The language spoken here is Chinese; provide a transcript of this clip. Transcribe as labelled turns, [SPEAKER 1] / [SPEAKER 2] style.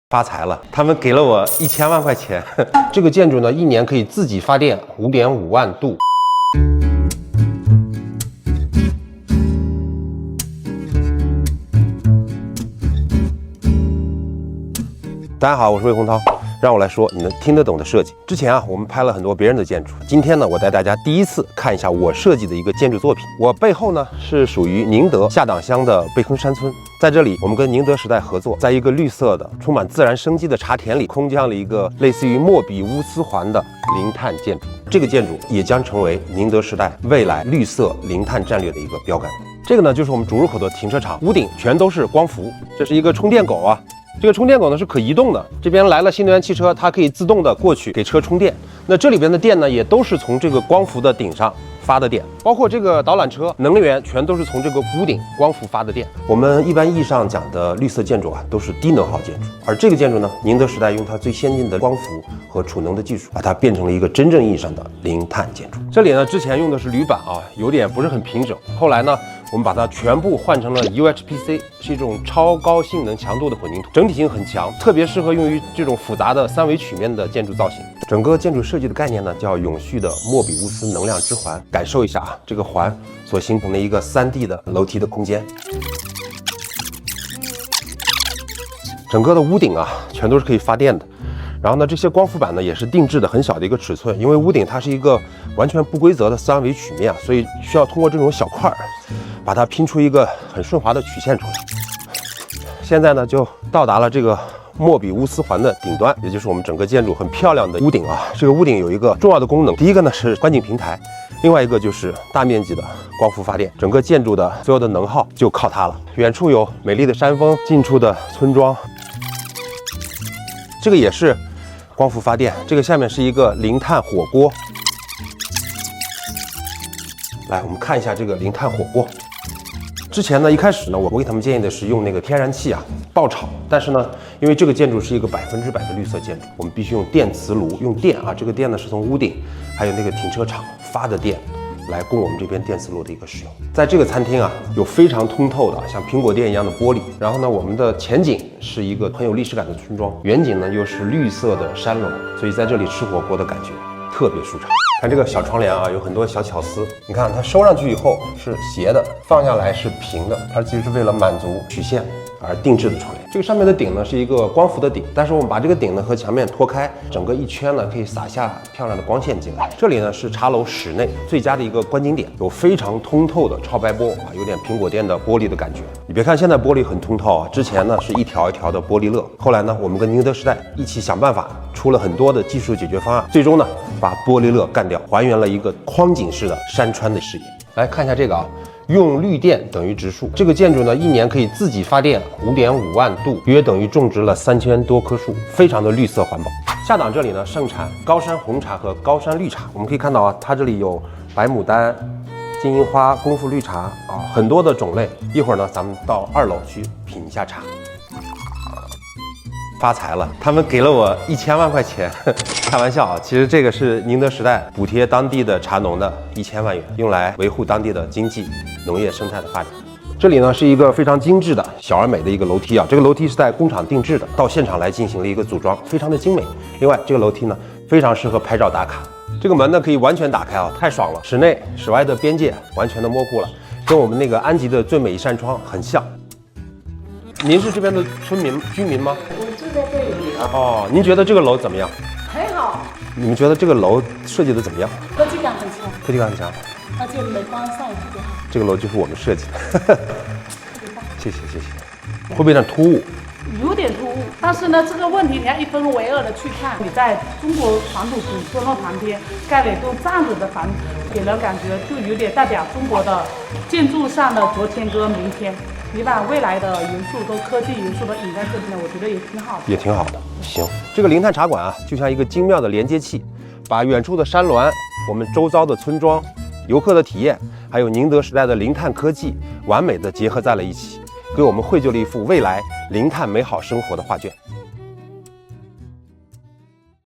[SPEAKER 1] 发财了，他们给了我1000万块钱。这个建筑呢，一年可以自己发电5.5万度。大家好，我是魏洪涛，让我来说你能听得懂的设计。之前啊，我们拍了很多别人的建筑，今天呢，我带大家第一次看一下我设计的一个建筑作品。我背后呢是属于宁德下党乡的贝坑山村，在这里我们跟宁德时代合作，在一个绿色的、充满自然生机的茶田里，空降了一个类似于莫比乌斯环的零碳建筑。这个建筑也将成为宁德时代未来绿色零碳战略的一个标杆。这个呢，就是我们主入口的停车场，屋顶全都是光伏，这是一个充电狗啊。这个充电狗呢是可移动的，这边来了新能源汽车，它可以自动的过去给车充电。那这里边的电呢，也都是从这个光伏的顶上发的电，包括这个导览车能源全都是从这个屋顶光伏发的电。我们一般意义上讲的绿色建筑啊，都是低能耗建筑，而这个建筑呢，宁德时代用它最先进的光伏和储能的技术，把它变成了一个真正意义上的零碳建筑。这里呢，之前用的是铝板啊，有点不是很平整，后来呢，我们把它全部换成了 UHPC， 是一种超高性能强度的混凝土，整体性很强，特别适合用于这种复杂的3维曲面的建筑造型。整个建筑设计的概念呢，叫永续的莫比乌斯能量之环。感受一下啊，这个环所形成的一个3D 的楼梯的空间。整个的屋顶啊，全都是可以发电的。然后呢，这些光伏板呢也是定制的很小的一个尺寸，因为屋顶它是一个完全不规则的3维曲面啊，所以需要通过这种小块把它拼出一个很顺滑的曲线出来。现在呢，就到达了这个莫比乌斯环的顶端，也就是我们整个建筑很漂亮的屋顶啊。这个屋顶有一个重要的功能，第一个呢是观景平台，另外一个就是大面积的光伏发电，整个建筑的所有的能耗就靠它了。远处有美丽的山峰，近处的村庄，这个也是光伏发电，这个下面是一个零碳火锅。来，我们看一下这个零碳火锅。之前呢，一开始呢，我给他们建议的是用那个天然气啊爆炒，但是呢，因为这个建筑是一个100%的绿色建筑，我们必须用电磁炉，用电啊，这个电呢是从屋顶还有那个停车场发的电，来供我们这边电磁炉的一个使用。在这个餐厅啊，有非常通透的像苹果店一样的玻璃，然后呢，我们的前景是一个很有历史感的村庄，远景呢又是绿色的山峦，所以在这里吃火锅的感觉特别舒畅。看这个小窗帘啊，有很多小巧思。你看它收上去以后是斜的，放下来是平的，它其实是为了满足曲线而定制的窗帘。这个上面的顶呢是一个光伏的顶，但是我们把这个顶呢和墙面脱开，整个一圈呢可以洒下漂亮的光线进来。这里呢是茶楼室内最佳的一个观景点，有非常通透的超白玻啊，有点苹果店的玻璃的感觉。你别看现在玻璃很通透啊，之前呢是一条一条的玻璃勒，后来呢我们跟宁德时代一起想办法，出了很多的技术解决方案，最终呢把玻璃勒干掉，还原了一个框景式的山川的视野。来看一下这个啊，用绿电等于植树。这个建筑呢，一年可以自己发电5.5万度，约等于种植了3000多棵树，非常的绿色环保。下党这里呢，盛产高山红茶和高山绿茶。我们可以看到啊，它这里有白牡丹、金银花、功夫绿茶啊，很多的种类。一会儿呢，咱们到2楼去品一下茶。发财了，他们给了我1000万块钱，开玩笑啊！其实这个是宁德时代补贴当地的茶农的1000万元，用来维护当地的经济、农业生态的发展。这里呢是一个非常精致的小而美的一个楼梯啊，这个楼梯是在工厂定制的，到现场来进行了一个组装，非常的精美。另外，这个楼梯呢非常适合拍照打卡。这个门呢可以完全打开啊，太爽了！室内室外的边界完全的模糊了，跟我们那个安吉的最美一扇窗很像。您是这边的居民吗？
[SPEAKER 2] 我住在这里。
[SPEAKER 1] 哦，您觉得这个楼怎么样？
[SPEAKER 2] 很好。
[SPEAKER 1] 你们觉得这个楼设计的怎么样？
[SPEAKER 2] 科技感很强。
[SPEAKER 1] 科技感很强，
[SPEAKER 2] 而且美观上也特别好。
[SPEAKER 1] 这个楼就是我们设计的。谢谢谢谢。会不会有点突兀？
[SPEAKER 2] 有点突兀，但是呢，这个问题你要一分为二的去看。你在中国传统古村落旁边盖了一栋这样子的房子，给人感觉就有点代表中国的建筑上的昨天跟明天。你把未来的元素都科技元素都引在这边，我觉得也挺好的，
[SPEAKER 1] 也挺好的。行，这个零碳茶馆啊，就像一个精妙的连接器，把远处的山峦、我们周遭的村庄、游客的体验，还有宁德时代的零碳科技，完美的结合在了一起，给我们绘就了一幅未来零碳美好生活的画卷。